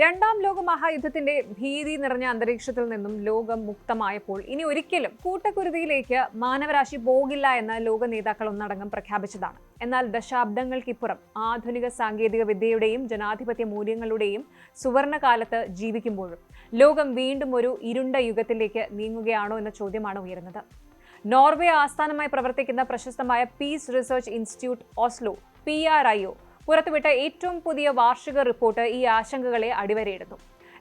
രണ്ടാം ലോക മഹായുദ്ധത്തിന്റെ ഭീതി നിറഞ്ഞ അന്തരീക്ഷത്തിൽ നിന്നും ലോകം മുക്തമായപ്പോൾ ഇനി ഒരിക്കലും കൂട്ടക്കുരുതിയിലേക്ക് മാനവരാശി പോകില്ല എന്ന് ലോക നേതാക്കൾ ഒന്നടങ്കം പ്രഖ്യാപിച്ചതാണ്. എന്നാൽ ദശാബ്ദങ്ങൾക്കിപ്പുറം ആധുനിക സാങ്കേതിക വിദ്യയുടെയും ജനാധിപത്യ മൂല്യങ്ങളുടെയും സുവർണകാലത്ത് ജീവിക്കുമ്പോഴും ലോകം വീണ്ടും ഒരു ഇരുണ്ട യുഗത്തിലേക്ക് നീങ്ങുകയാണോ എന്ന ചോദ്യമാണ് ഉയരുന്നത്. നോർവേ ആസ്ഥാനമായി പ്രവർത്തിക്കുന്ന പ്രശസ്തമായ peace research institute Oslo PRIO പുറത്തുവിട്ട ഏറ്റവും പുതിയ വാർഷിക റിപ്പോർട്ട് ഈ ആശങ്കകളെ അടിവരയിടുന്നു.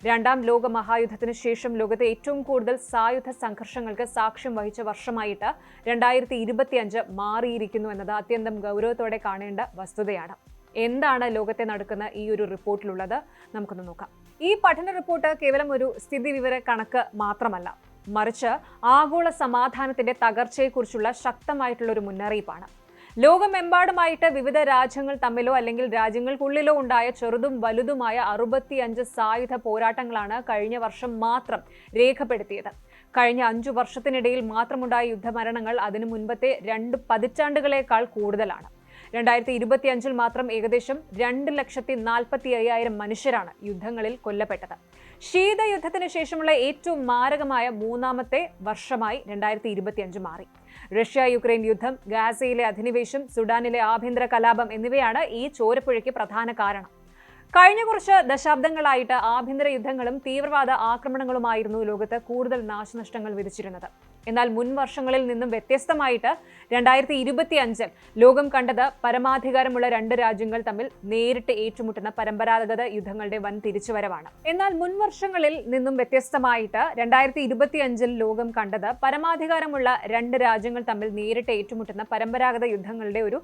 രണ്ടാം ലോക മഹായുദ്ധത്തിന് ശേഷം ലോകത്തെ ഏറ്റവും കൂടുതൽ സായുധ സംഘർഷങ്ങൾക്ക് സാക്ഷ്യം വഹിച്ച വർഷമായിട്ട് 2025 മാറിയിരിക്കുന്നു എന്നത് അത്യന്തം ഗൗരവത്തോടെ കാണേണ്ട വസ്തുതയാണ്. എന്താണ് ലോകത്തെ നടക്കുന്ന ഈ ഒരു റിപ്പോർട്ടിലുള്ളത് നമുക്കൊന്ന് നോക്കാം. ഈ പഠന റിപ്പോർട്ട് കേവലം ഒരു സ്ഥിതിവിവര കണക്ക് മാത്രമല്ല, മറിച്ച് ആഗോള സമാധാനത്തിന്റെ തകർച്ചയെക്കുറിച്ചുള്ള ശക്തമായിട്ടുള്ള ഒരു മുന്നറിയിപ്പാണ്. ലോകമെമ്പാടുമായിട്ട് വിവിധ രാജ്യങ്ങൾ തമ്മിലോ അല്ലെങ്കിൽ രാജ്യങ്ങൾക്കുള്ളിലോ ഉണ്ടായ ചെറുതും വലുതുമായ 65 സായുധ പോരാട്ടങ്ങളാണ് കഴിഞ്ഞ വർഷം മാത്രം രേഖപ്പെടുത്തിയത്. കഴിഞ്ഞ 5 വർഷത്തിനിടയിൽ മാത്രമുണ്ടായ യുദ്ധമരണങ്ങൾ അതിനു മുൻപത്തെ 2 പതിറ്റാണ്ടുകളേക്കാൾ കൂടുതലാണ്. 2025 മാത്രം ഏകദേശം 2,45,000 മനുഷ്യരാണ് യുദ്ധങ്ങളിൽ കൊല്ലപ്പെട്ടത്. ശീതയുദ്ധത്തിന് ശേഷമുള്ള ഏറ്റവും മാരകമായ മൂന്നാമത്തെ വർഷമായി 2025 മാറി. റഷ്യ-യുക്രൈൻ യുദ്ധം, ഗാസയിലെ അധിനിവേശം, സുഡാനിലെ ആഭ്യന്തര കലാപം എന്നിവയാണ് ഈ ചോരപ്പുഴയ്ക്ക് പ്രധാന കാരണം. കഴിഞ്ഞ കുറച്ച് ദശാബ്ദങ്ങളായിട്ട് ആഭ്യന്തര യുദ്ധങ്ങളും തീവ്രവാദ ആക്രമണങ്ങളുമായിരുന്നു ലോകത്ത് കൂടുതൽ നാശനഷ്ടങ്ങൾ വിധിച്ചിരുന്നത്. എന്നാൽ മുൻ വർഷങ്ങളിൽ നിന്നും വ്യത്യസ്തമായിട്ട് 2025 ലോകം കണ്ടത് പരമാധികാരമുള്ള 2 രാജ്യങ്ങൾ തമ്മിൽ നേരിട്ട് ഏറ്റുമുട്ടുന്ന പരമ്പരാഗത യുദ്ധങ്ങളുടെ വൻ തിരിച്ചുവരവാണ്. എന്നാൽ മുൻ വർഷങ്ങളിൽ നിന്നും വ്യത്യസ്തമായിട്ട് 2025 ലോകം കണ്ടത് പരമാധികാരമുള്ള 2 രാജ്യങ്ങൾ തമ്മിൽ നേരിട്ട് ഏറ്റുമുട്ടുന്ന പരമ്പരാഗത യുദ്ധങ്ങളുടെ ഒരു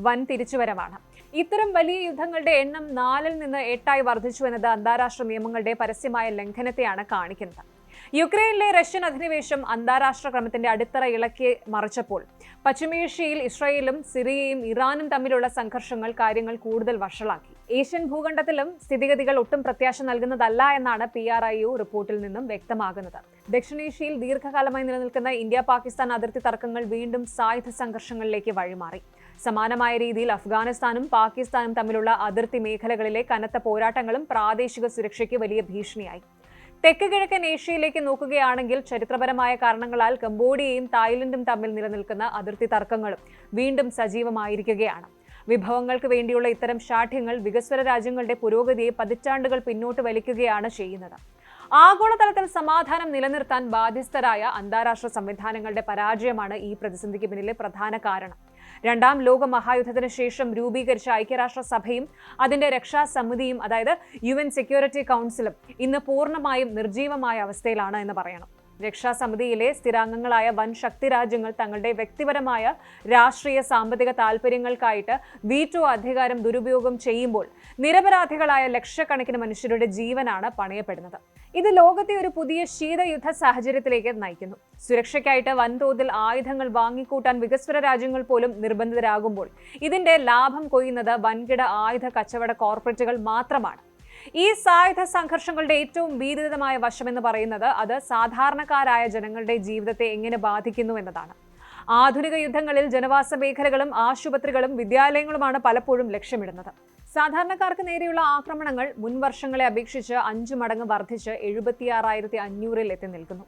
വൻ തിരിച്ചുവരവാണ്. ഇത്തരം വലിയ യുദ്ധങ്ങളുടെ എണ്ണം 4-ൽ നിന്ന് 8 വർദ്ധിച്ചു എന്നത് അന്താരാഷ്ട്ര നിയമങ്ങളുടെ പരസ്യമായ ലംഘനത്തെയാണ് കാണിക്കുന്നത്. യുക്രൈനിലെ റഷ്യൻ അധിനിവേശം അന്താരാഷ്ട്ര ക്രമത്തിന്റെ അടിത്തറ ഇളക്കി മറിച്ചപ്പോൾ പശ്ചിമേഷ്യയിൽ ഇസ്രായേലും സിറിയയും ഇറാനും തമ്മിലുള്ള സംഘർഷങ്ങൾ കാര്യങ്ങൾ കൂടുതൽ വഷളാക്കി. ഏഷ്യൻ ഭൂഖണ്ഡത്തിലും സ്ഥിതിഗതികൾ ഒട്ടും പ്രത്യാശ നൽകുന്നതല്ല എന്നാണ് PRIO റിപ്പോർട്ടിൽ നിന്നും വ്യക്തമാകുന്നത്. ദക്ഷിണേഷ്യയിൽ ദീർഘകാലമായി നിലനിൽക്കുന്ന ഇന്ത്യ-പാകിസ്ഥാൻ അതിർത്തി തർക്കങ്ങൾ വീണ്ടും സായുധ സംഘർഷങ്ങളിലേക്ക് വഴിമാറി. സമാനമായ രീതിയിൽ അഫ്ഗാനിസ്ഥാനും പാകിസ്ഥാനും തമ്മിലുള്ള അതിർത്തി മേഖലകളിലെ കനത്ത പോരാട്ടങ്ങളും പ്രാദേശിക സുരക്ഷയ്ക്ക് വലിയ ഭീഷണിയായി. തെക്ക് കിഴക്കൻ ഏഷ്യയിലേക്ക് നോക്കുകയാണെങ്കിൽ ചരിത്രപരമായ കാരണങ്ങളാൽ കംബോഡിയയും തായ്ലൻഡും തമ്മിൽ നിലനിൽക്കുന്ന അതിർത്തി തർക്കങ്ങളും വീണ്ടും സജീവമായിരിക്കുകയാണ്. വിഭവങ്ങൾക്ക് വേണ്ടിയുള്ള ഇത്തരം ശാഠ്യങ്ങൾ വികസ്വര രാജ്യങ്ങളുടെ പുരോഗതിയെ പതിറ്റാണ്ടുകൾ പിന്നോട്ട് വലിക്കുകയാണ് ചെയ്യുന്നത്. ആഗോളതലത്തിൽ സമാധാനം നിലനിർത്താൻ ബാധ്യസ്ഥരായ അന്താരാഷ്ട്ര സംവിധാനങ്ങളുടെ പരാജയമാണ് ഈ പ്രതിസന്ധിക്ക് പിന്നിലെ പ്രധാന കാരണം. രണ്ടാം ലോക മഹായുദ്ധത്തിന് ശേഷം രൂപീകരിച്ച ഐക്യരാഷ്ട്രസഭയും അതിന്റെ രക്ഷാസമിതിയും, അതായത് UN സെക്യൂരിറ്റി കൗൺസിലും ഇന്ന് പൂർണ്ണമായും നിർജീവമായ അവസ്ഥയിലാണ് എന്ന് പറയണം. രക്ഷാസമിതിയിലെ സ്ഥിരാംഗങ്ങളായ വൻ ശക്തി രാജ്യങ്ങൾ തങ്ങളുടെ വ്യക്തിപരമായ രാഷ്ട്രീയ സാമ്പത്തിക താൽപര്യങ്ങൾക്കായിട്ട് വീറ്റോ അധികാരം ദുരുപയോഗം ചെയ്യുമ്പോൾ നിരപരാധികളായ ലക്ഷക്കണക്കിന് മനുഷ്യരുടെ ജീവനാണ് പണയപ്പെടുന്നത്. ഇത് ലോകത്തെ ഒരു പുതിയ ശീതയുദ്ധ സാഹചര്യത്തിലേക്ക് നയിക്കുന്നു. സുരക്ഷയ്ക്കായിട്ട് വൻതോതിൽ ആയുധങ്ങൾ വാങ്ങിക്കൂട്ടാൻ വികസ്വര രാജ്യങ്ങൾ പോലും നിർബന്ധിതരാകുമ്പോൾ ഇതിന്റെ ലാഭം കൊയ്യുന്നത് വൻകിട ആയുധ കച്ചവട കോർപ്പറേറ്റുകൾ മാത്രമാണ്. ഈ സായുധ സംഘർഷങ്ങളുടെ ഏറ്റവും ഭീതിതമായ വശമെന്ന് പറയുന്നത് അത് സാധാരണക്കാരായ ജനങ്ങളുടെ ജീവിതത്തെ എങ്ങനെ ബാധിക്കുന്നു എന്നതാണ്. ആധുനിക യുദ്ധങ്ങളിൽ ജനവാസ മേഖലകളും ആശുപത്രികളും വിദ്യാലയങ്ങളുമാണ് പലപ്പോഴും ലക്ഷ്യമിടുന്നത്. സാധാരണക്കാർക്ക് നേരെയുള്ള ആക്രമണങ്ങൾ മുൻ വർഷങ്ങളെ അപേക്ഷിച്ച് 5 മടങ്ങ് വർദ്ധിച്ച് 76,500-ൽ എത്തി നിൽക്കുന്നു.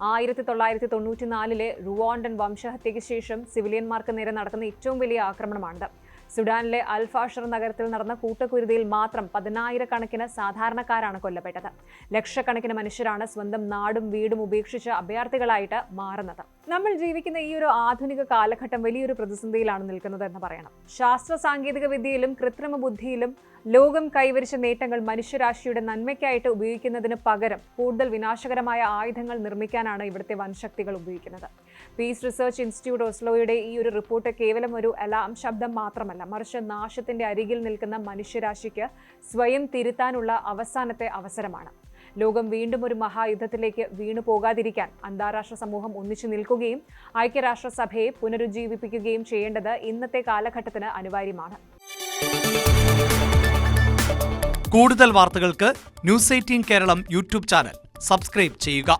1994-ലെ റുവാണ്ടൻ വംശഹത്യയ്ക്ക് ശേഷം സിവിലിയന്മാർക്ക് നേരെ നടക്കുന്ന ഏറ്റവും വലിയ ആക്രമണമാണിത്. സുഡാനിലെ അൽഫാഷർ നഗരത്തിൽ നടന്ന കൂട്ടക്കുരുതിയിൽ മാത്രം 10,000-കണക്കിന് സാധാരണക്കാരാണ് കൊല്ലപ്പെട്ടത്. ലക്ഷക്കണക്കിന് മനുഷ്യരാണ് സ്വന്തം നാടും വീടും ഉപേക്ഷിച്ച് അഭയാർത്ഥികളായിട്ട് മാറുന്നത്. നമ്മൾ ജീവിക്കുന്ന ഈ ഒരു ആധുനിക കാലഘട്ടം വലിയൊരു പ്രതിസന്ധിയിലാണ് നിൽക്കുന്നത് എന്ന് പറയണം. ശാസ്ത്ര സാങ്കേതിക വിദ്യയിലും കൃത്രിമ ബുദ്ധിയിലും ലോകം കൈവരിച്ച നേട്ടങ്ങൾ മനുഷ്യരാശിയുടെ നന്മയ്ക്കായിട്ട് ഉപയോഗിക്കുന്നതിന് പകരം കൂടുതൽ വിനാശകരമായ ആയുധങ്ങൾ നിർമ്മിക്കാനാണ് ഇവിടുത്തെ വൻശക്തികൾ ഉപയോഗിക്കുന്നത്. പീസ് റിസർച്ച് ഇൻസ്റ്റിറ്റ്യൂട്ട് ഓസ്ലോയുടെ ഈ ഒരു റിപ്പോർട്ട് കേവലം ഒരു അലാം ശബ്ദം മാത്രമല്ല, മറിച്ച് നാശത്തിന്റെ അരികിൽ നിൽക്കുന്ന മനുഷ്യരാശിക്ക് സ്വയം തിരുത്താനുള്ള അവസാനത്തെ അവസരമാണ്. ലോകം വീണ്ടും ഒരു മഹായുദ്ധത്തിലേക്ക് വീണു പോകാതിരിക്കാൻ അന്താരാഷ്ട്ര സമൂഹം ഒന്നിച്ചു നിൽക്കുകയും ഐക്യരാഷ്ട്രസഭയെ പുനരുജ്ജീവിപ്പിക്കുകയും ചെയ്യേണ്ടത് ഇന്നത്തെ കാലഘട്ടത്തിന് അനിവാര്യമാണ്. കൂടുതൽ വാർത്തകൾക്ക് News 18 Keralam YouTube channel subscribe ചെയ്യുക.